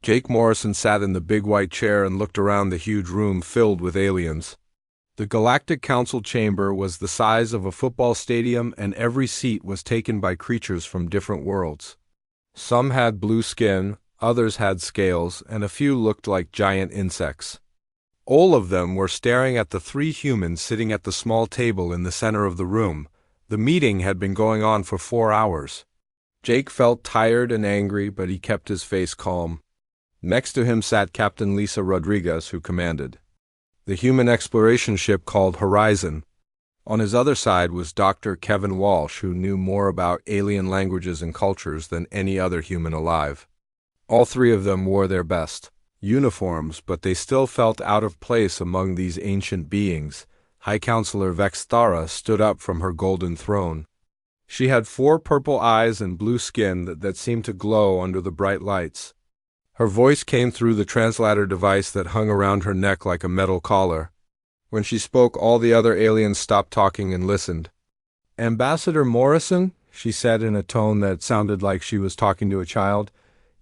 Jake Morrison sat in the big white chair and looked around the huge room filled with aliens. The Galactic Council chamber was the size of a football stadium, and every seat was taken by creatures from different worlds. Some had blue skin, others had scales, and a few looked like giant insects. All of them were staring at the three humans sitting at the small table in the center of the room. The meeting had been going on for 4 hours. Jake felt tired and angry, but he kept his face calm. Next to him sat Captain Lisa Rodriguez, who commanded the human exploration ship called Horizon. On his other side was Dr. Kevin Walsh, who knew more about alien languages and cultures than any other human alive. All three of them wore their best uniforms, but they still felt out of place among these ancient beings. High Counselor Vexthara stood up from her golden throne. She had 4 purple eyes and blue skin that seemed to glow under the bright lights. Her voice came through the translator device that hung around her neck like a metal collar. When she spoke, all the other aliens stopped talking and listened. "Ambassador Morrison," she said in a tone that sounded like she was talking to a child,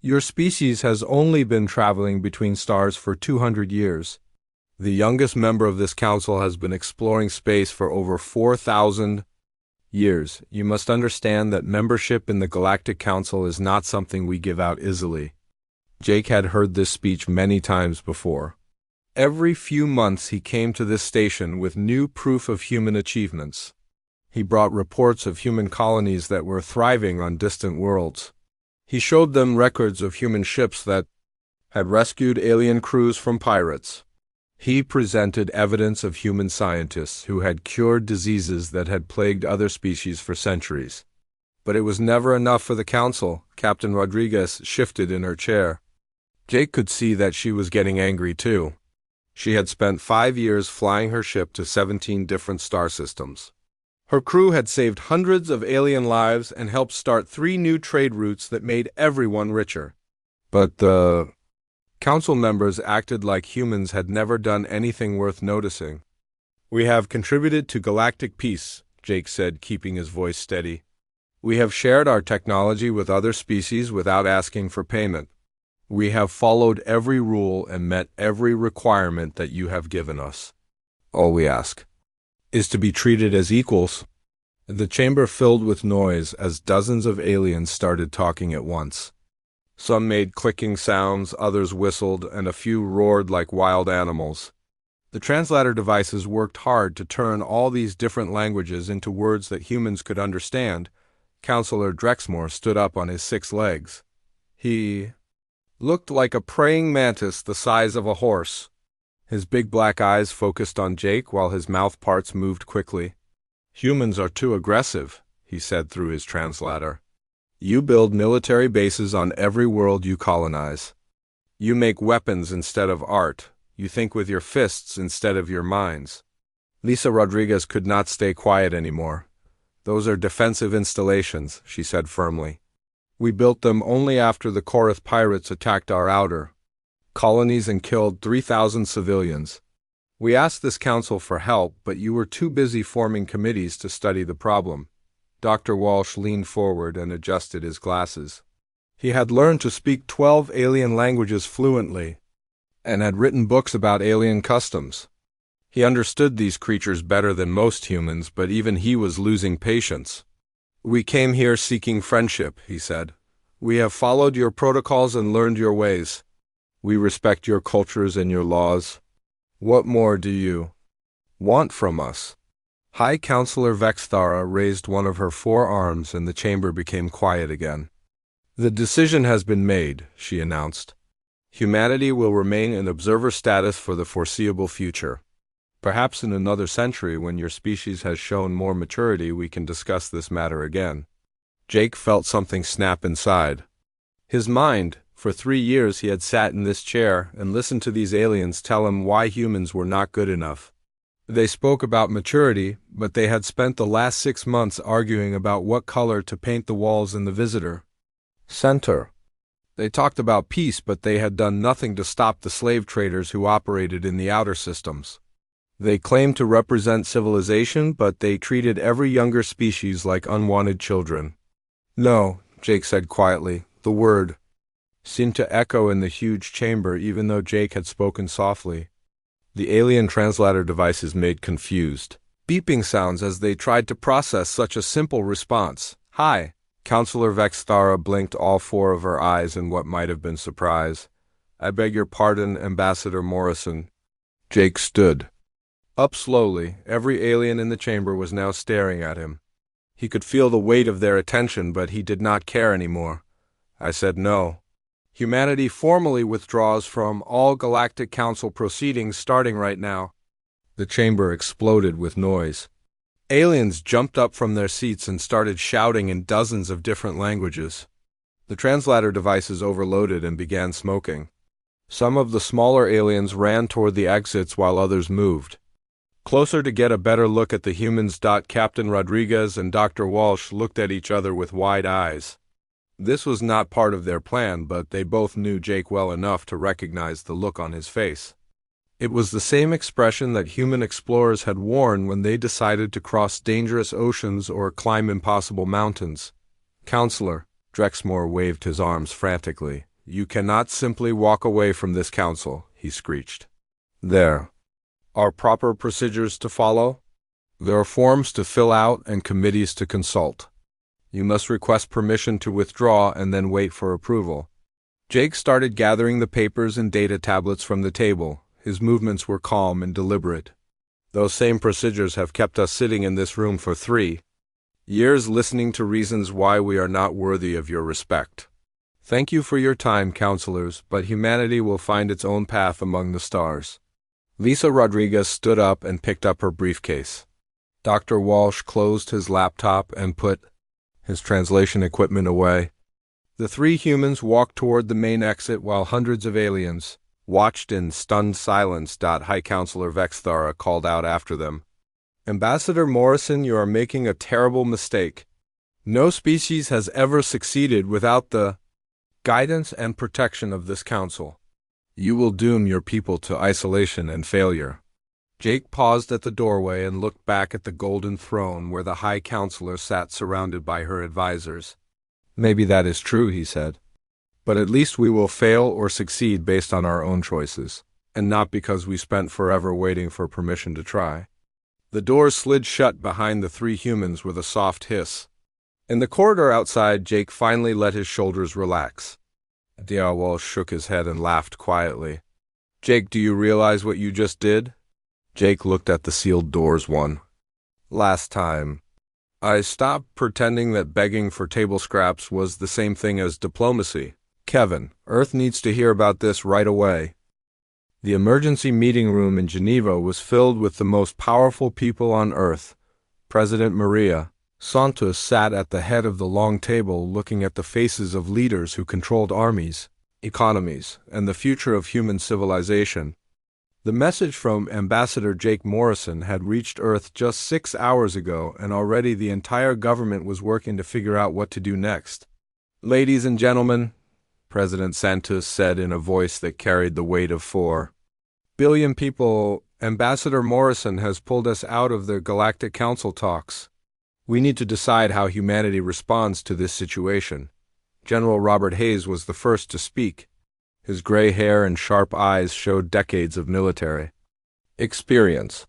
"your species has only been traveling between stars for 200 years. The youngest member of this council has been exploring space for over 4,000 years. You must understand that membership in the Galactic Council is not something we give out easily." Jake had heard this speech many times before. Every few months he came to this station with new proof of human achievements. He brought reports of human colonies that were thriving on distant worlds. He showed them records of human ships that had rescued alien crews from pirates. He presented evidence of human scientists who had cured diseases that had plagued other species for centuries. But it was never enough for the council. Captain Rodriguez shifted in her chair. Jake could see that she was getting angry too. She had spent 5 years flying her ship to 17 different star systems. Her crew had saved hundreds of alien lives and helped start 3 new trade routes that made everyone richer. But the council members acted like humans had never done anything worth noticing. "We have contributed to galactic peace," Jake said, keeping his voice steady. "We have shared our technology with other species without asking for payment. We have followed every rule and met every requirement that you have given us. All we ask is to be treated as equals." The chamber filled with noise as dozens of aliens started talking at once. Some made clicking sounds, others whistled, and a few roared like wild animals. The translator devices worked hard to turn all these different languages into words that humans could understand. Counselor Drexmore stood up on his 6 legs. He looked like a praying mantis the size of a horse. His big black eyes focused on Jake while his mouth parts moved quickly. "Humans are too aggressive," he said through his translator. "You build military bases on every world you colonize. You make weapons instead of art. You think with your fists instead of your minds." Lisa Rodriguez could not stay quiet anymore. "Those are defensive installations," she said firmly. "We built them only after the Korath pirates attacked our outer colonies and killed 3,000 civilians. We asked this council for help, but you were too busy forming committees to study the problem." Dr. Walsh leaned forward and adjusted his glasses. He had learned to speak 12 alien languages fluently and had written books about alien customs. He understood these creatures better than most humans, but even he was losing patience. "We came here seeking friendship," he said. "We have followed your protocols and learned your ways. We respect your cultures and your laws. What more do you want from us?" High Counselor Vexthara raised one of her 4 arms and the chamber became quiet again. "The decision has been made," she announced. "Humanity will remain in observer status for the foreseeable future. Perhaps in another century, when your species has shown more maturity, we can discuss this matter again." Jake felt something snap inside. His mind, for 3 years he had sat in this chair and listened to these aliens tell him why humans were not good enough. They spoke about maturity, but they had spent the last 6 months arguing about what color to paint the walls in the visitor center. They talked about peace, but they had done nothing to stop the slave traders who operated in the outer systems. They claimed to represent civilization, but they treated every younger species like unwanted children. "No," Jake said quietly, "the word seemed to echo in the huge chamber even though Jake had spoken softly. The alien translator devices made confused, beeping sounds as they tried to process such a simple response. "Hi." Counselor Vexthara blinked all four of her eyes in what might have been surprise. "I beg your pardon, Ambassador Morrison." Jake stood up slowly. Every alien in the chamber was now staring at him. He could feel the weight of their attention, but he did not care anymore. "I said no. Humanity formally withdraws from all Galactic Council proceedings starting right now." The chamber exploded with noise. Aliens jumped up from their seats and started shouting in dozens of different languages. The translator devices overloaded and began smoking. Some of the smaller aliens ran toward the exits while others moved closer to get a better look at the humans. Captain Rodriguez and Dr. Walsh looked at each other with wide eyes. This was not part of their plan, but they both knew Jake well enough to recognize the look on his face. It was the same expression that human explorers had worn when they decided to cross dangerous oceans or climb impossible mountains. "Counselor," Drexmore waved his arms frantically. "You cannot simply walk away from this council," he screeched. "There are proper procedures to follow. There are forms to fill out and committees to consult. You must request permission to withdraw and then wait for approval." Jake started gathering the papers and data tablets from the table. His movements were calm and deliberate. "Those same procedures have kept us sitting in this room for 3 years listening to reasons why we are not worthy of your respect. Thank you for your time, counselors, but humanity will find its own path among the stars." Lisa Rodriguez stood up and picked up her briefcase. Dr. Walsh closed his laptop and put his translation equipment away. The 3 humans walked toward the main exit while hundreds of aliens watched in stunned silence. High Counselor Vexthara called out after them, "Ambassador Morrison, you are making a terrible mistake. No species has ever succeeded without the guidance and protection of this council. You will doom your people to isolation and failure." Jake paused at the doorway and looked back at the golden throne where the High Counselor sat surrounded by her advisors. "Maybe that is true," he said. "But at least we will fail or succeed based on our own choices, and not because we spent forever waiting for permission to try." The doors slid shut behind the 3 humans with a soft hiss. In the corridor outside, Jake finally let his shoulders relax. Dr. Walsh shook his head and laughed quietly. "Jake, do you realize what you just did?" Jake looked at the sealed doors. "Last time, I stopped pretending that begging for table scraps was the same thing as diplomacy. Kevin, Earth needs to hear about this right away." The emergency meeting room in Geneva was filled with the most powerful people on Earth. President Maria Santos sat at the head of the long table looking at the faces of leaders who controlled armies, economies, and the future of human civilization. The message from Ambassador Jake Morrison had reached Earth just 6 hours ago, and already the entire government was working to figure out what to do next. "Ladies and gentlemen," President Santos said in a voice that carried the weight of 4 billion people, "Ambassador Morrison has pulled us out of the Galactic Council talks. We need to decide how humanity responds to this situation." General Robert Hayes was the first to speak. His gray hair and sharp eyes showed decades of military experience.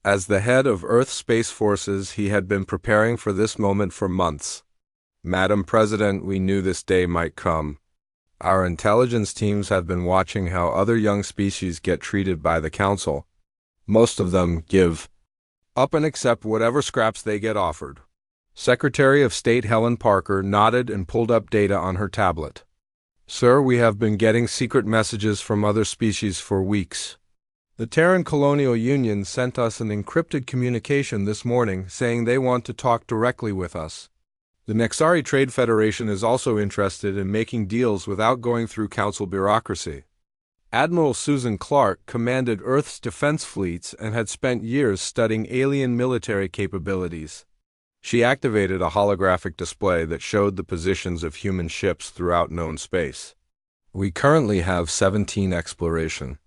As the head of Earth Space Forces, he had been preparing for this moment for months. "Madam President, we knew this day might come. Our intelligence teams have been watching how other young species get treated by the Council. Most of them give up and accept whatever scraps they get offered." Secretary of State Helen Parker nodded and pulled up data on her tablet. "Sir, we have been getting secret messages from other species for weeks. The Terran Colonial Union sent us an encrypted communication this morning saying they want to talk directly with us. The Nexari Trade Federation is also interested in making deals without going through Council bureaucracy." Admiral Susan Clark commanded Earth's defense fleets and had spent years studying alien military capabilities. She activated a holographic display that showed the positions of human ships throughout known space. "We currently have 17 exploration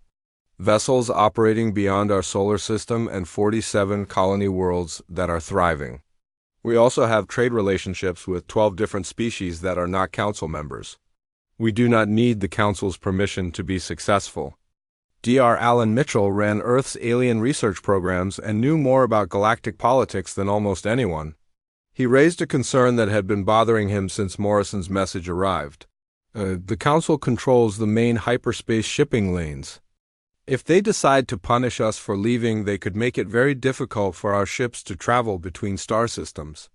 vessels operating beyond our solar system and 47 colony worlds that are thriving. We also have trade relationships with 12 different species that are not Council members. We do not need the Council's permission to be successful. Dr. Alan Mitchell ran Earth's alien research programs and knew more about galactic politics than almost anyone. He raised a concern that had been bothering him since Morrison's message arrived. The Council controls the main hyperspace shipping lanes. If they decide to punish us for leaving, they could make it very difficult for our ships to travel between star systems.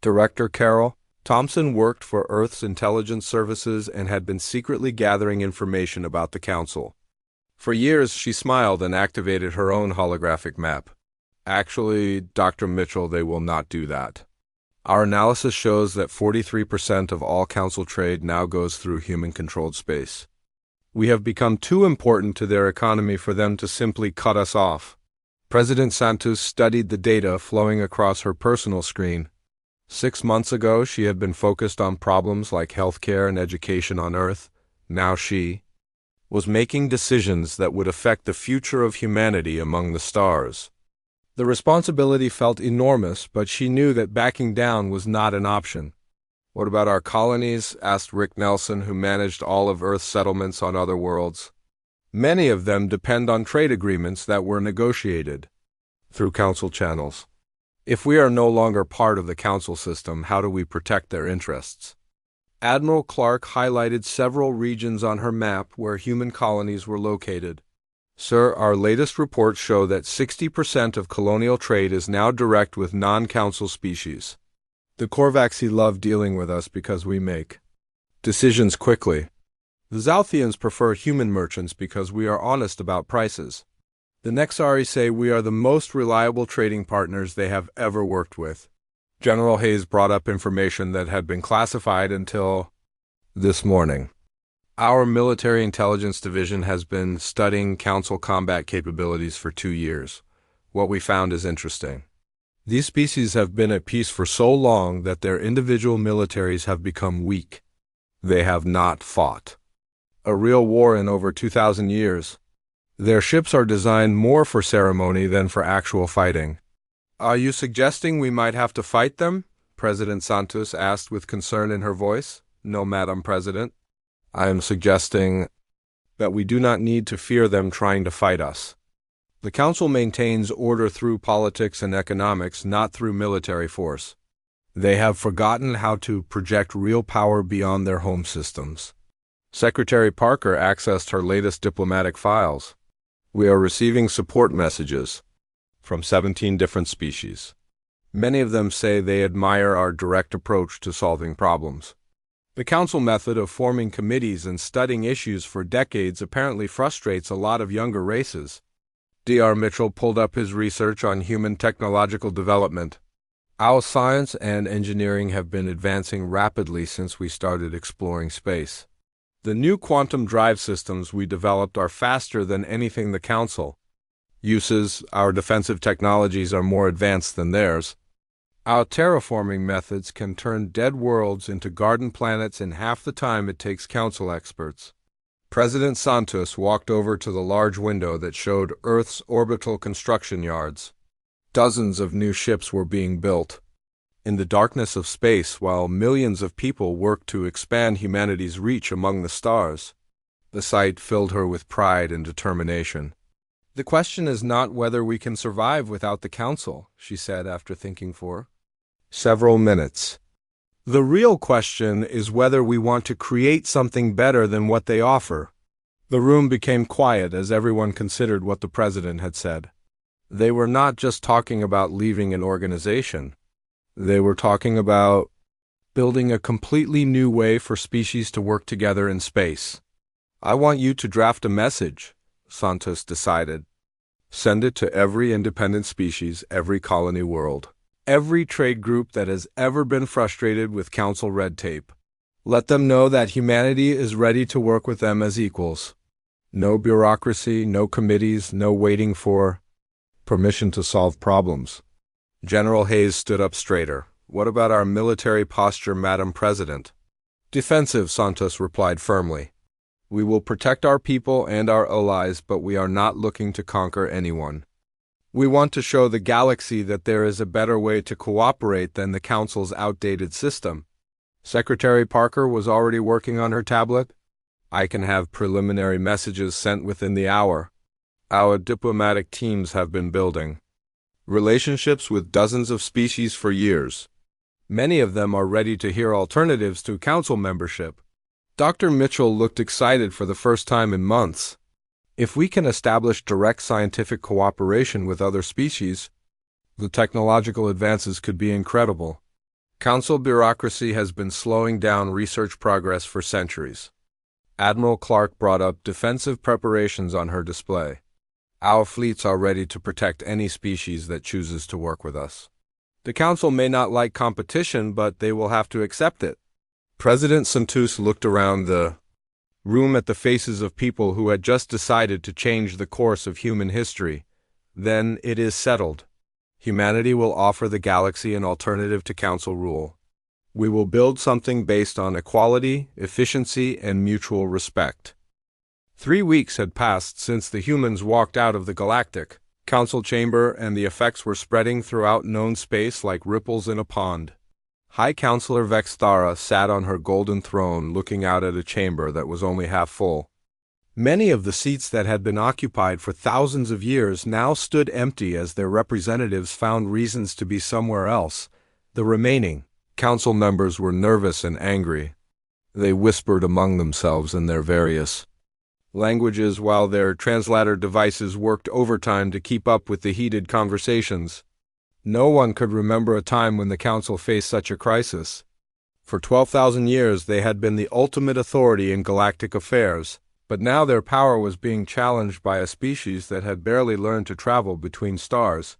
Director Carol Thompson worked for Earth's intelligence services and had been secretly gathering information about the Council. For years, she smiled and activated her own holographic map. Actually, Dr. Mitchell, they will not do that. Our analysis shows that 43% of all Council trade now goes through human-controlled space. We have become too important to their economy for them to simply cut us off. President Santos studied the data flowing across her personal screen. 6 months ago, she had been focused on problems like healthcare and education on Earth. Now she was making decisions that would affect the future of humanity among the stars. The responsibility felt enormous, but she knew that backing down was not an option. "What about our colonies?" asked Rick Nelson, who managed all of Earth's settlements on other worlds. "Many of them depend on trade agreements that were negotiated through Council channels. If we are no longer part of the Council system, how do we protect their interests?" Admiral Clark highlighted several regions on her map where human colonies were located. "Sir, our latest reports show that 60% of colonial trade is now direct with non-Council species. The Korvaxi love dealing with us because we make decisions quickly. The Zalthians prefer human merchants because we are honest about prices. The Nexari say we are the most reliable trading partners they have ever worked with." General Hayes brought up information that had been classified until this morning. "Our military intelligence division has been studying Council combat capabilities for 2 years. What we found is interesting. These species have been at peace for so long that their individual militaries have become weak. They have not fought a real war in over 2,000 years. Their ships are designed more for ceremony than for actual fighting." "Are you suggesting we might have to fight them?" President Santos asked with concern in her voice. "No, Madam President. I am suggesting that we do not need to fear them trying to fight us. The Council maintains order through politics and economics, not through military force. They have forgotten how to project real power beyond their home systems." Secretary Parker accessed her latest diplomatic files. "We are receiving support messages from 17 different species. Many of them say they admire our direct approach to solving problems. The Council method of forming committees and studying issues for decades apparently frustrates a lot of younger races." Dr. Mitchell pulled up his research on human technological development. "Our science and engineering have been advancing rapidly since we started exploring space. The new quantum drive systems we developed are faster than anything the Council uses. Our defensive technologies are more advanced than theirs. Our terraforming methods can turn dead worlds into garden planets in half the time it takes Council experts." President Santos walked over to the large window that showed Earth's orbital construction yards. Dozens of new ships were being built in the darkness of space while millions of people worked to expand humanity's reach among the stars. The sight filled her with pride and determination. "The question is not whether we can survive without the Council," she said after thinking for several minutes. "The real question is whether we want to create something better than what they offer." The room became quiet as everyone considered what the president had said. They were not just talking about leaving an organization. They were talking about building a completely new way for species to work together in space. "I want you to draft a message," Santos decided. "Send it to every independent species, every colony world, every trade group that has ever been frustrated with Council red tape. Let them know that humanity is ready to work with them as equals. No bureaucracy, no committees, no waiting for permission to solve problems." General Hayes stood up straighter. "What about our military posture, Madam President?" "Defensive," Santos replied firmly. "We will protect our people and our allies, but we are not looking to conquer anyone. We want to show the galaxy that there is a better way to cooperate than the Council's outdated system." Secretary Parker was already working on her tablet. I can have preliminary messages sent within the hour. Our diplomatic teams have been building relationships with dozens of species for years. Many of them are ready to hear alternatives to council membership. Dr. Mitchell looked excited for the first time in months. If we can establish direct scientific cooperation with other species, the technological advances could be incredible. Council bureaucracy has been slowing down research progress for centuries. Admiral Clark brought up defensive preparations on her display. Our fleets are ready to protect any species that chooses to work with us. The Council may not like competition, but they will have to accept it. President Santos looked around the room at the faces of people who had just decided to change the course of human history. Then it is settled. Humanity will offer the galaxy an alternative to Council rule. We will build something based on equality, efficiency, and mutual respect. 3 weeks had passed since the humans walked out of the Galactic Council chamber, and the effects were spreading throughout known space like ripples in a pond. High Counselor Vexthara sat on her golden throne looking out at a chamber that was only half full. Many of the seats that had been occupied for thousands of years now stood empty as their representatives found reasons to be somewhere else. The remaining council members were nervous and angry. They whispered among themselves in their various languages while their translator devices worked overtime to keep up with the heated conversations. No one could remember a time when the Council faced such a crisis. For 12,000 years they had been the ultimate authority in galactic affairs, but now their power was being challenged by a species that had barely learned to travel between stars.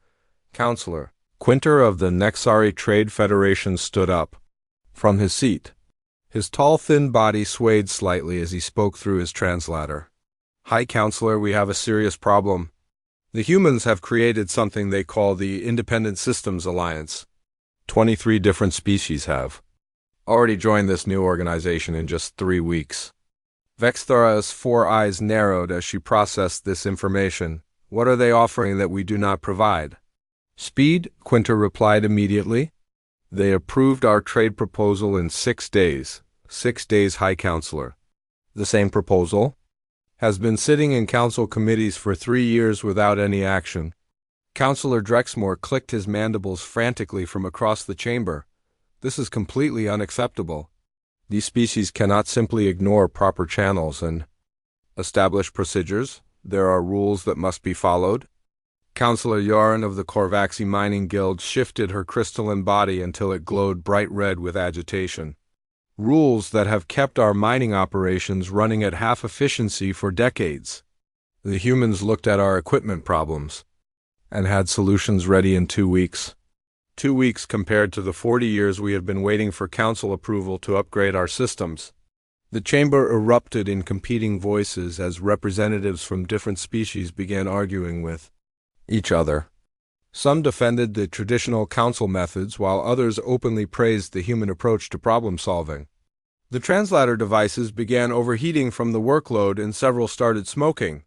Counselor Quinter of the Nexari Trade Federation stood up from his seat. His tall, thin body swayed slightly as he spoke through his translator. High Counselor, we have a serious problem. The humans have created something they call the Independent Systems Alliance. 23 different species have already joined this new organization in just 3 weeks. Vexthara's 4 eyes narrowed as she processed this information. What are they offering that we do not provide? Speed, Quinter replied immediately. They approved our trade proposal in 6 days. 6 days, High Counselor. The same proposal has been sitting in council committees for 3 years without any action. Counselor Drexmore clicked his mandibles frantically from across the chamber. This is completely unacceptable. These species cannot simply ignore proper channels and establish procedures. There are rules that must be followed. Counselor Yarin of the Korvaxi Mining Guild shifted her crystalline body until it glowed bright red with agitation. Rules that have kept our mining operations running at half efficiency for decades. The humans looked at our equipment problems and had solutions ready in 2 weeks. 2 weeks compared to the 40 years we have been waiting for council approval to upgrade our systems. The chamber erupted in competing voices as representatives from different species began arguing with each other. Some defended the traditional council methods, while others openly praised the human approach to problem solving. The translator devices began overheating from the workload and several started smoking.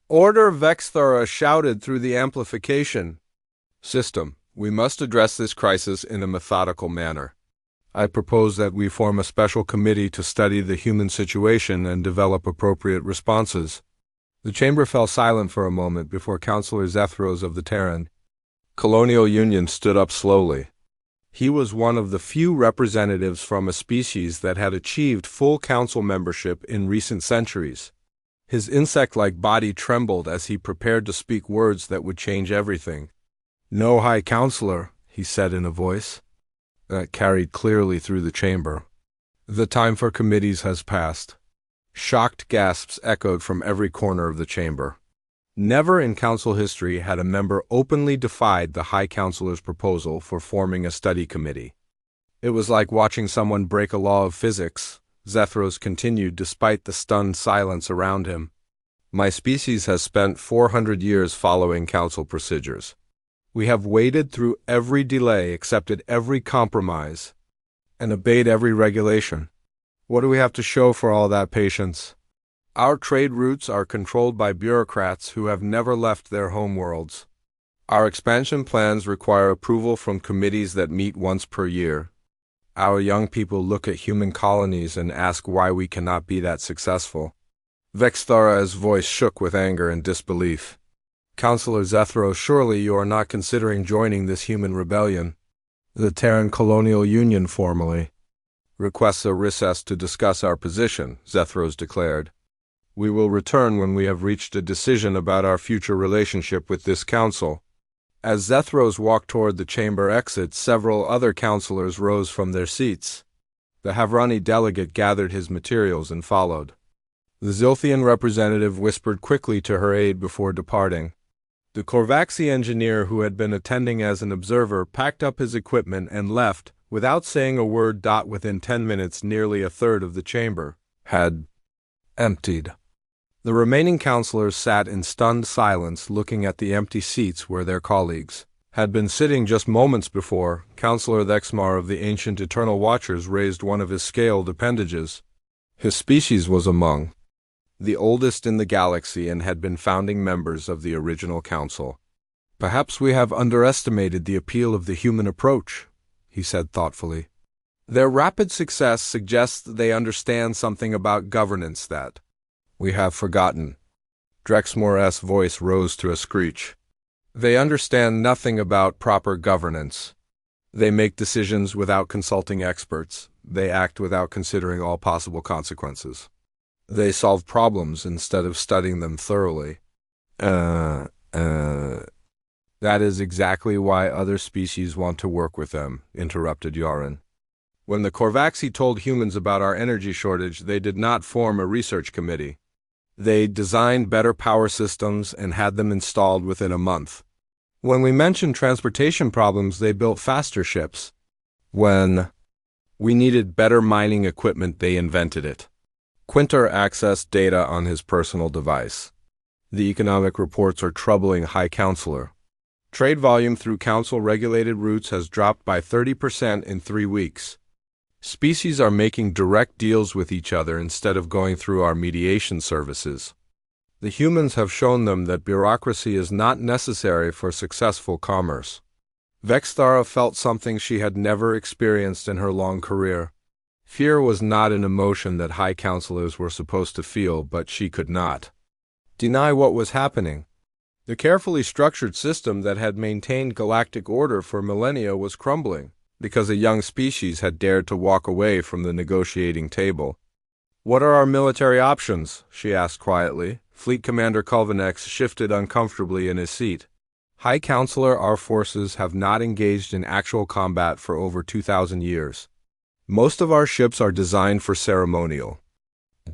Order, Vexthara shouted through the amplification system. We must address this crisis in a methodical manner. I propose that we form a special committee to study the human situation and develop appropriate responses. The chamber fell silent for a moment before Counselor Zethros of the Terran Colonial Union stood up slowly. He was one of the few representatives from a species that had achieved full council membership in recent centuries. His insect-like body trembled as he prepared to speak words that would change everything. No, High Counselor, he said in a voice that carried clearly through the chamber. The time for committees has passed. Shocked gasps echoed from every corner of the chamber. Never in council history had a member openly defied the High Counselor's proposal for forming a study committee. It was like watching someone break a law of physics. Zethros continued despite the stunned silence around him. My species has spent 400 years following council procedures. We have waded through every delay, accepted every compromise, and obeyed every regulation. What do we have to show for all that patience? Our trade routes are controlled by bureaucrats who have never left their homeworlds. Our expansion plans require approval from committees that meet once per year. Our young people look at human colonies and ask why we cannot be that successful. Vexthara's voice shook with anger and disbelief. Counselor Zethro, surely you are not considering joining this human rebellion. The Terran Colonial Union formally requests a recess to discuss our position, Zethros declared. We will return when we have reached a decision about our future relationship with this council. As Zethros walked toward the chamber exit, several other counselors rose from their seats. The Havrani delegate gathered his materials and followed. The Zilthian representative whispered quickly to her aide before departing. The Korvaxi engineer, who had been attending as an observer, packed up his equipment and left, without saying a word. Within 10 minutes, nearly a third of the chamber had emptied. The remaining counselors sat in stunned silence, looking at the empty seats where their colleagues had been sitting just moments before. Counselor Thexmar of the Ancient Eternal Watchers raised one of his scaled appendages. His species was among the oldest in the galaxy and had been founding members of the original council. Perhaps we have underestimated the appeal of the human approach, he said thoughtfully. Their rapid success suggests that they understand something about governance that we have forgotten. Drexmore's voice rose to a screech. They understand nothing about proper governance. They make decisions without consulting experts. They act without considering all possible consequences. They solve problems instead of studying them thoroughly. That is exactly why other species want to work with them, interrupted Yaren. When the Korvaxi told humans about our energy shortage, they did not form a research committee. They designed better power systems and had them installed within a month. When we mentioned transportation problems, they built faster ships. When we needed better mining equipment, they invented it. Quinter accessed data on his personal device. The economic reports are troubling, High Counselor. Trade volume through council-regulated routes has dropped by 30% in 3 weeks. Species are making direct deals with each other instead of going through our mediation services. The humans have shown them that bureaucracy is not necessary for successful commerce. Vexthara felt something she had never experienced in her long career. Fear was not an emotion that High Counselors were supposed to feel, but she could not deny what was happening. The carefully structured system that had maintained galactic order for millennia was crumbling, because a young species had dared to walk away from the negotiating table. What are our military options? She asked quietly. Fleet Commander Culvinex shifted uncomfortably in his seat. High Counselor, our forces have not engaged in actual combat for over 2,000 years. Most of our ships are designed for ceremonial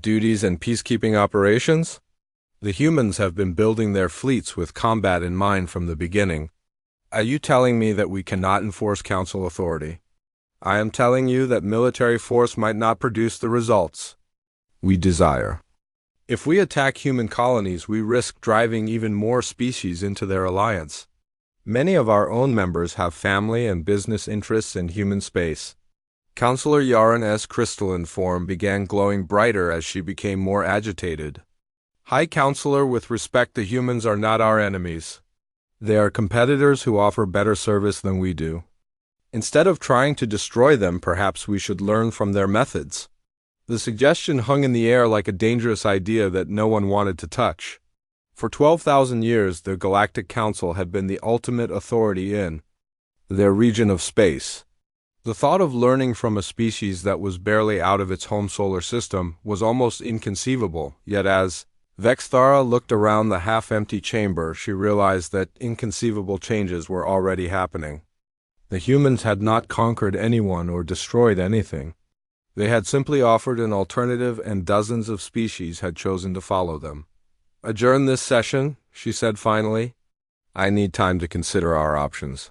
duties and peacekeeping operations. The humans have been building their fleets with combat in mind from the beginning. Are you telling me that we cannot enforce council authority? I am telling you that military force might not produce the results we desire. If we attack human colonies, we risk driving even more species into their alliance. Many of our own members have family and business interests in human space. Counselor Yaren's crystalline form began glowing brighter as she became more agitated. High Counselor, with respect, the humans are not our enemies. They are competitors who offer better service than we do. Instead of trying to destroy them, perhaps we should learn from their methods. The suggestion hung in the air like a dangerous idea that no one wanted to touch. For 12,000 years, the Galactic Council had been the ultimate authority in their region of space. The thought of learning from a species that was barely out of its home solar system was almost inconceivable, yet as Vexthara looked around the half-empty chamber, she realized that inconceivable changes were already happening. The humans had not conquered anyone or destroyed anything. They had simply offered an alternative, and dozens of species had chosen to follow them. Adjourn this session, she said finally. I need time to consider our options.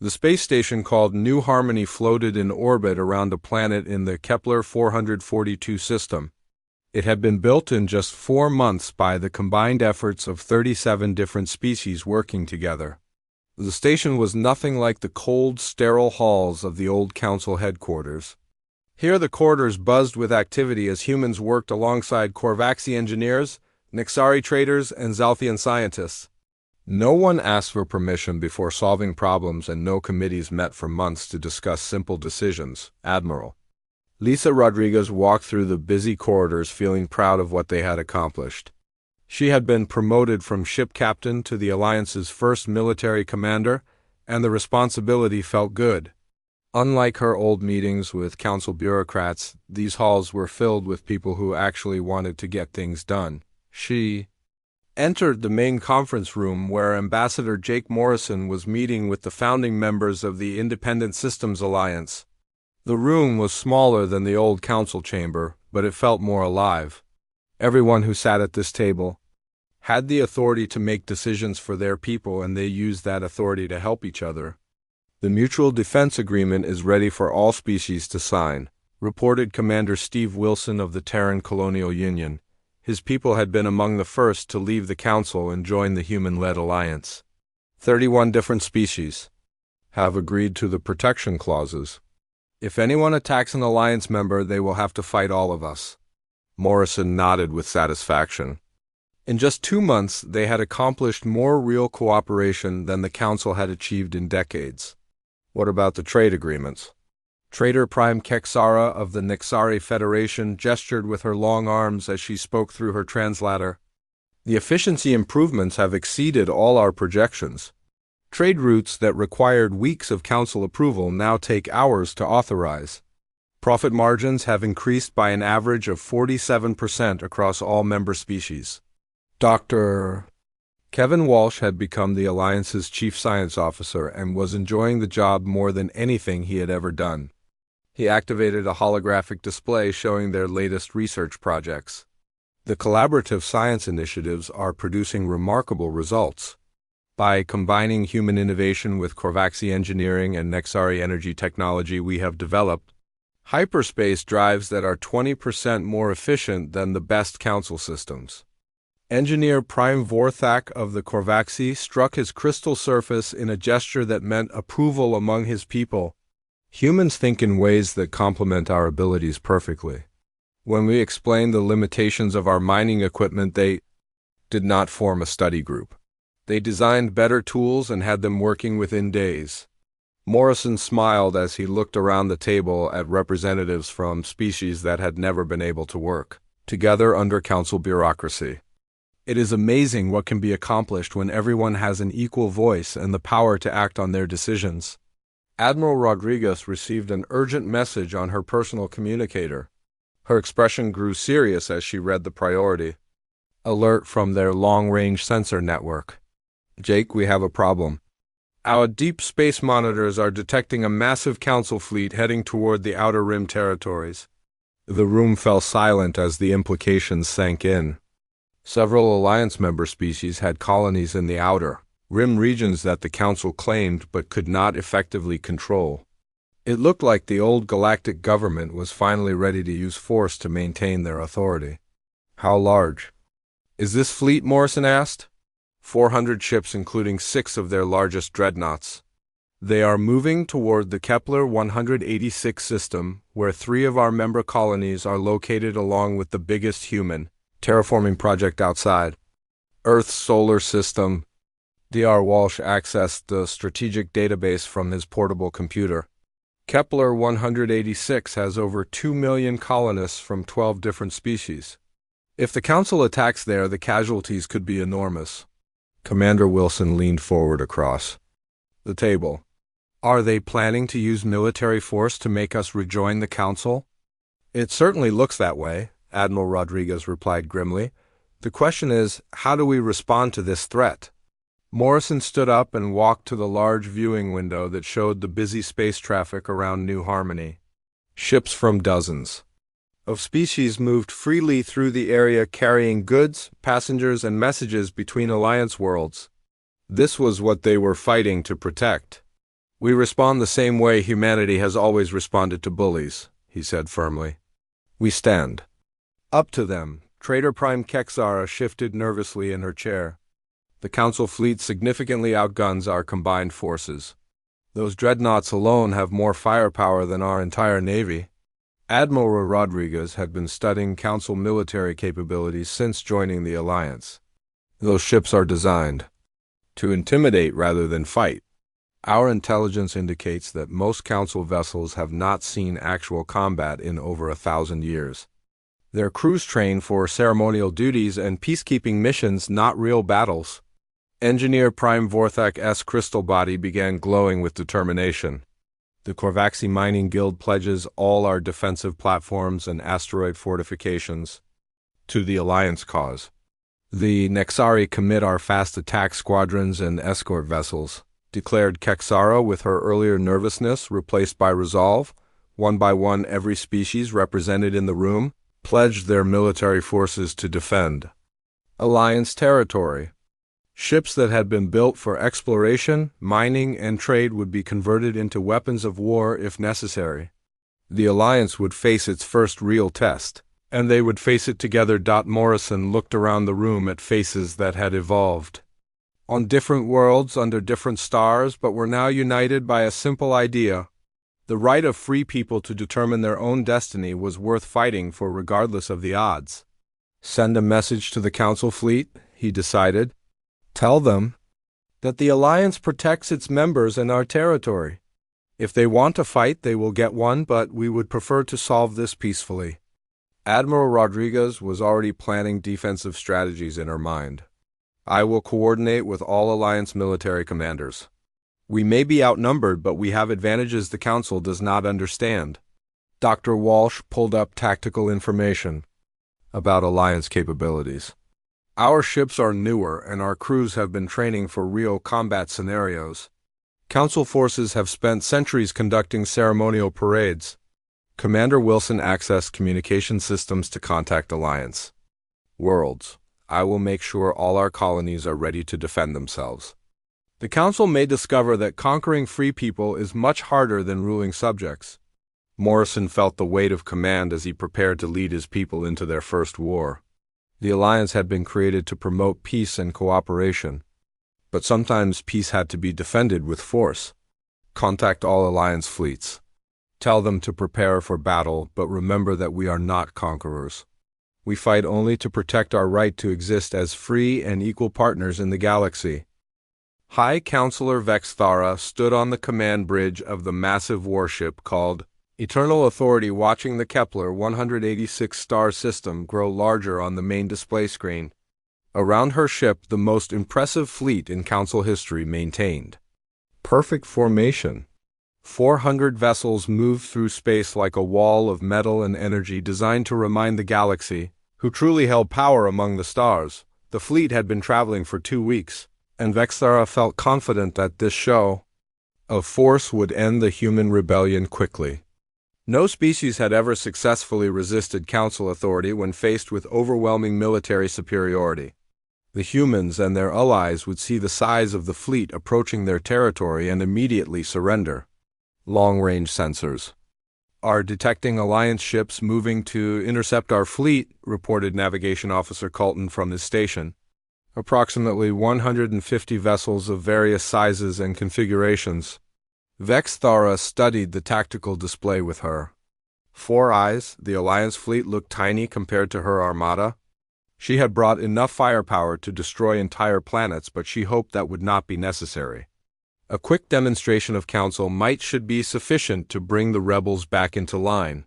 The space station called New Harmony floated in orbit around a planet in the Kepler 442 system. It had been built in just 4 months by the combined efforts of 37 different species working together. The station was nothing like the cold, sterile halls of the old council headquarters. Here the corridors buzzed with activity as humans worked alongside Korvaxi engineers, Nixari traders, and Zalthian scientists. No one asked for permission before solving problems, and no committees met for months to discuss simple decisions, Admiral. Lisa Rodriguez walked through the busy corridors feeling proud of what they had accomplished. She had been promoted from ship captain to the Alliance's first military commander, and the responsibility felt good. Unlike her old meetings with council bureaucrats, these halls were filled with people who actually wanted to get things done. She entered the main conference room where Ambassador Jake Morrison was meeting with the founding members of the Independent Systems Alliance. The room was smaller than the old council chamber, but it felt more alive. Everyone who sat at this table had the authority to make decisions for their people, and they used that authority to help each other. The Mutual Defense Agreement is ready for all species to sign, reported Commander Steve Wilson of the Terran Colonial Union. His people had been among the first to leave the Council and join the human-led alliance. 31 different species have agreed to the protection clauses. If anyone attacks an alliance member, they will have to fight all of us. Morrison nodded with satisfaction. In just 2 months, they had accomplished more real cooperation than the Council had achieved in decades. What about the trade agreements? Trader Prime Kexara of the Nixari Federation gestured with her long arms as she spoke through her translator. The efficiency improvements have exceeded all our projections. Trade routes that required weeks of council approval now take hours to authorize. Profit margins have increased by an average of 47% across all member species. Dr. Kevin Walsh had become the Alliance's chief science officer and was enjoying the job more than anything he had ever done. He activated a holographic display showing their latest research projects. The collaborative science initiatives are producing remarkable results. By combining human innovation with Korvaxi engineering and Nexari energy technology, we have developed hyperspace drives that are 20% more efficient than the best council systems. Engineer Prime Vorthak of the Korvaxi struck his crystal surface in a gesture that meant approval among his people. Humans think in ways that complement our abilities perfectly. When we explained the limitations of our mining equipment, they did not form a study group. They designed better tools and had them working within days. Morrison smiled as he looked around the table at representatives from species that had never been able to work together under council bureaucracy. It is amazing what can be accomplished when everyone has an equal voice and the power to act on their decisions. Admiral Rodriguez received an urgent message on her personal communicator. Her expression grew serious as she read the priority. Alert from their long-range sensor network. Jake, we have a problem. Our deep space monitors are detecting a massive council fleet heading toward the Outer Rim territories. The room fell silent as the implications sank in. Several Alliance member species had colonies in the Outer Rim regions that the Council claimed but could not effectively control. It looked like the old galactic government was finally ready to use force to maintain their authority. How large is this fleet? Morrison asked. 400 ships, including 6 of their largest dreadnoughts. They are moving toward the Kepler 186 system, where 3 of our member colonies are located along with the biggest human terraforming project outside Earth's solar system. Dr. Walsh accessed the strategic database from his portable computer. Kepler 186 has over 2 million colonists from 12 different species. If the Council attacks there, the casualties could be enormous. Commander Wilson leaned forward across the table. Are they planning to use military force to make us rejoin the Council? It certainly looks that way, Admiral Rodriguez replied grimly. The question is, how do we respond to this threat? Morrison stood up and walked to the large viewing window that showed the busy space traffic around New Harmony. Ships from dozens of species moved freely through the area carrying goods, passengers, and messages between Alliance worlds. This was what they were fighting to protect. We respond the same way humanity has always responded to bullies, he said firmly. We stand up to them. Trader Prime Kexara shifted nervously in her chair. The Council fleet significantly outguns our combined forces. Those dreadnoughts alone have more firepower than our entire navy. Admiral Rodriguez had been studying Council military capabilities since joining the Alliance. Those ships are designed to intimidate rather than fight. Our intelligence indicates that most Council vessels have not seen actual combat in over 1,000 years. Their crews train for ceremonial duties and peacekeeping missions, not real battles. Engineer Prime Vorthak's crystal body began glowing with determination. The Korvaxi Mining Guild pledges all our defensive platforms and asteroid fortifications to the Alliance cause. The Nexari commit our fast attack squadrons and escort vessels, declared Kexara with her earlier nervousness replaced by resolve. One by one, every species represented in the room pledged their military forces to defend Alliance territory. Ships that had been built for exploration, mining, and trade would be converted into weapons of war if necessary. The Alliance would face its first real test, and they would face it together. Morrison looked around the room at faces that had evolved on different worlds under different stars, but were now united by a simple idea. The right of free people to determine their own destiny was worth fighting for regardless of the odds. Send a message to the Council fleet, he decided. Tell them that the Alliance protects its members and our territory. If they want to fight, they will get one, but we would prefer to solve this peacefully. Admiral Rodriguez was already planning defensive strategies in her mind. I will coordinate with all Alliance military commanders. We may be outnumbered, but we have advantages the Council does not understand. Dr. Walsh pulled up tactical information about Alliance capabilities. Our ships are newer, and our crews have been training for real combat scenarios. Council forces have spent centuries conducting ceremonial parades. Commander Wilson accessed communication systems to contact Alliance worlds. I will make sure all our colonies are ready to defend themselves. The Council may discover that conquering free people is much harder than ruling subjects. Morrison felt the weight of command as he prepared to lead his people into their first war. The Alliance had been created to promote peace and cooperation, but sometimes peace had to be defended with force. Contact all Alliance fleets. Tell them to prepare for battle, but remember that we are not conquerors. We fight only to protect our right to exist as free and equal partners in the galaxy. High Counselor Vexthara stood on the command bridge of the massive warship called Eternal Authority, watching the Kepler 186 star system grow larger on the main display screen. Around her ship, the most impressive fleet in Council history maintained perfect formation. 400 vessels moved through space like a wall of metal and energy designed to remind the galaxy who truly held power among the stars. The fleet had been traveling for 2 weeks, and Vexthara felt confident that this show of force would end the human rebellion quickly. No species had ever successfully resisted Council authority when faced with overwhelming military superiority. The humans and their allies would see the size of the fleet approaching their territory and immediately surrender. Long-range sensors are detecting Alliance ships moving to intercept our fleet, reported Navigation Officer Colton from his station. Approximately 150 vessels of various sizes and configurations. Vexthara studied the tactical display with her 4 eyes. The Alliance fleet looked tiny compared to her armada. She had brought enough firepower to destroy entire planets, but she hoped that would not be necessary. A quick demonstration of Council might should be sufficient to bring the rebels back into line.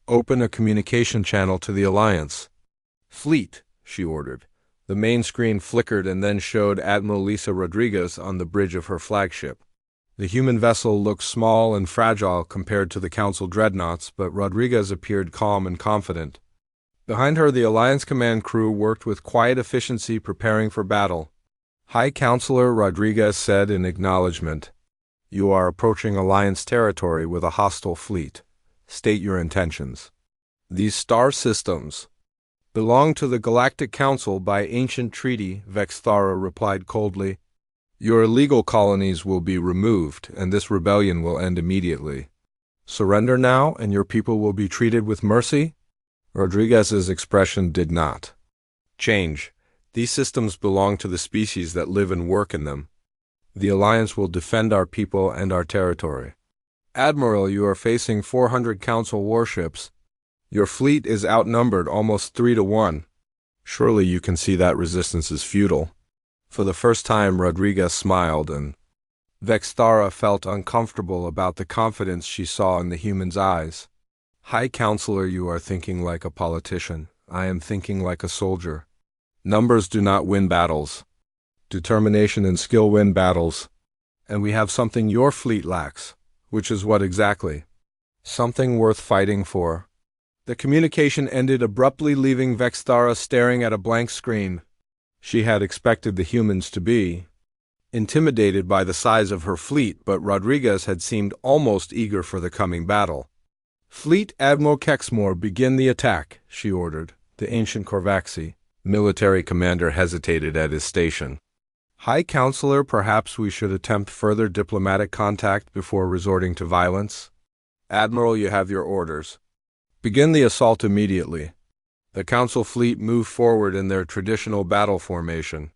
Open a communication channel to the Alliance fleet, she ordered. The main screen flickered and then showed Admiral Lisa Rodriguez on the bridge of her flagship. The human vessel looked small and fragile compared to the Council dreadnoughts, but Rodriguez appeared calm and confident. Behind her, the Alliance command crew worked with quiet efficiency, preparing for battle. High Counselor Rodriguez said in acknowledgement, "You are approaching Alliance territory with a hostile fleet. State your intentions." "These star systems belong to the Galactic Council by ancient treaty," Vexthara replied coldly. "Your illegal colonies will be removed, and this rebellion will end immediately. Surrender now, and your people will be treated with mercy?" Rodriguez's expression did not change. "These systems belong to the species that live and work in them. The Alliance will defend our people and our territory." "Admiral, you are facing 400 Council warships. Your fleet is outnumbered almost 3 to 1. Surely you can see that resistance is futile." For the first time, Rodriguez smiled, and Vexthara felt uncomfortable about the confidence she saw in the human's eyes. High Counselor, you are thinking like a politician. I am thinking like a soldier. Numbers do not win battles. Determination and skill win battles. And we have something your fleet lacks. Which is what exactly? Something worth fighting for. The communication ended abruptly, leaving Vexthara staring at a blank screen. She had expected the humans to be intimidated by the size of her fleet, but Rodriguez had seemed almost eager for the coming battle. Fleet Admiral Kexmore, begin the attack, she ordered. The ancient Corvaxi military commander hesitated at his station. High Counselor, perhaps we should attempt further diplomatic contact before resorting to violence. Admiral, you have your orders. Begin the assault immediately. The Council fleet moved forward in their traditional battle formation.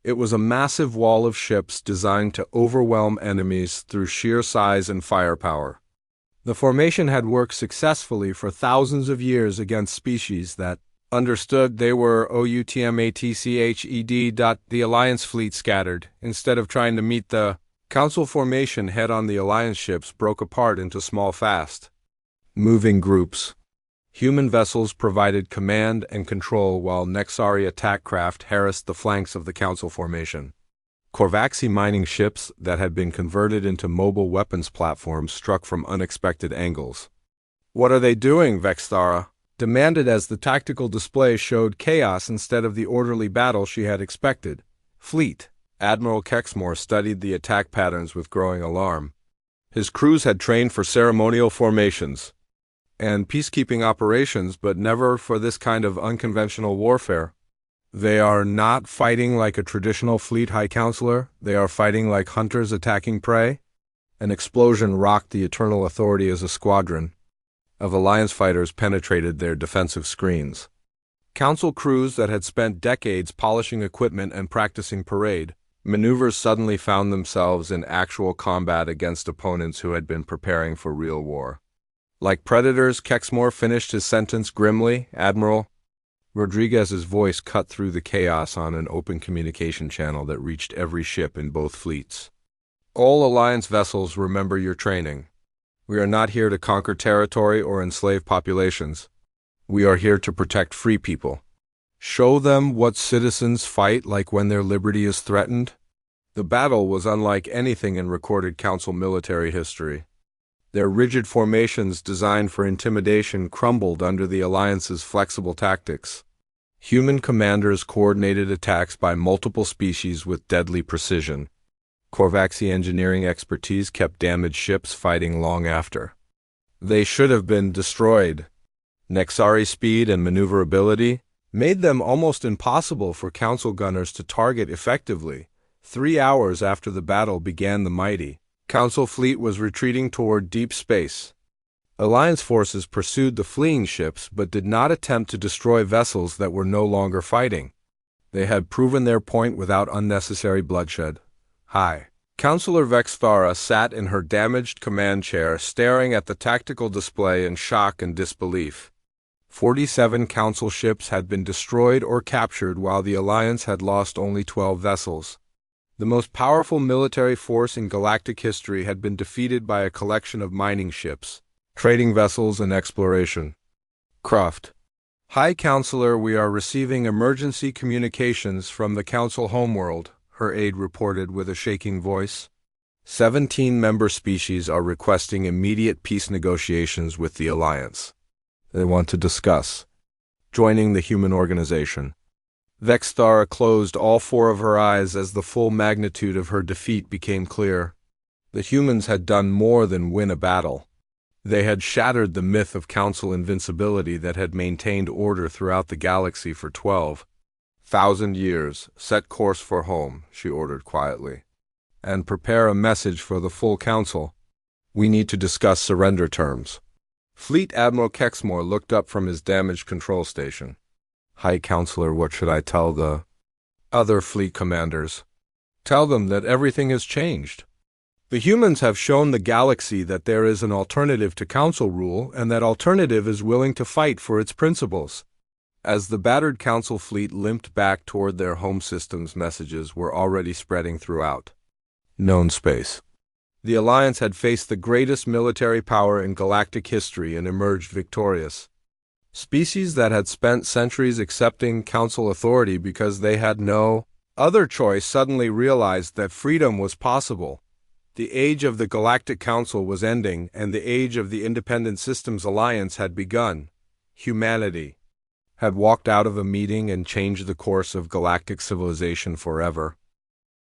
It was a massive wall of ships designed to overwhelm enemies through sheer size and firepower. The formation had worked successfully for thousands of years against species that understood they were outmatched. The Alliance fleet scattered. Instead of trying to meet the Council formation head-on, the Alliance ships broke apart into small fast-moving groups. Human vessels provided command and control while Nexari attack craft harassed the flanks of the Council formation. Corvaxi mining ships that had been converted into mobile weapons platforms struck from unexpected angles. What are they doing? Vexthara demanded as the tactical display showed chaos instead of the orderly battle she had expected. Fleet Admiral Kexmore studied the attack patterns with growing alarm. His crews had trained for ceremonial formations and peacekeeping operations, but never for this kind of unconventional warfare. They are not fighting like a traditional fleet, High Counselor. They are fighting like hunters attacking prey. An explosion rocked the Eternal Authority as a squadron of Alliance fighters penetrated their defensive screens. Council crews that had spent decades polishing equipment and practicing parade maneuvers suddenly found themselves in actual combat against opponents who had been preparing for real war. Like predators, Kexmore finished his sentence grimly. Admiral, Rodriguez's voice cut through the chaos on an open communication channel that reached every ship in both fleets. All Alliance vessels, remember your training. We are not here to conquer territory or enslave populations. We are here to protect free people. Show them what citizens fight like when their liberty is threatened. The battle was unlike anything in recorded Council military history. Their rigid formations designed for intimidation crumbled under the Alliance's flexible tactics. Human commanders coordinated attacks by multiple species with deadly precision. Corvaxi engineering expertise kept damaged ships fighting long after they should have been destroyed. Nexari speed and maneuverability made them almost impossible for Council gunners to target effectively. 3 hours after the battle began, the mighty Council fleet was retreating toward deep space. Alliance forces pursued the fleeing ships but did not attempt to destroy vessels that were no longer fighting. They had proven their point without unnecessary bloodshed. High Counselor Vexthara sat in her damaged command chair, staring at the tactical display in shock and disbelief. 47 Council ships had been destroyed or captured while the Alliance had lost only 12 vessels. The most powerful military force in galactic history had been defeated by a collection of mining ships, trading vessels, and exploration. Croft. High Counselor, we are receiving emergency communications from the Council homeworld, her aide reported with a shaking voice. 17 member species are requesting immediate peace negotiations with the Alliance. They want to discuss joining the human organization. Vexthara closed all 4 of her eyes as the full magnitude of her defeat became clear. The humans had done more than win a battle. They had shattered the myth of Council invincibility that had maintained order throughout the galaxy for 12,000 years. Set course for home, she ordered quietly, and prepare a message for the full Council. We need to discuss surrender terms. Fleet Admiral Kexmore looked up from his damaged control station. High Counselor, what should I tell the other fleet commanders? Tell them that everything has changed. The humans have shown the galaxy that there is an alternative to Council rule, and that alternative is willing to fight for its principles. As the battered Council fleet limped back toward their home systems, messages were already spreading throughout known space. The Alliance had faced the greatest military power in galactic history and emerged victorious. Species that had spent centuries accepting Council authority because they had no other choice suddenly realized that freedom was possible. The age of the Galactic Council was ending, and the age of the Independent Systems Alliance had begun. Humanity had walked out of a meeting and changed the course of galactic civilization forever.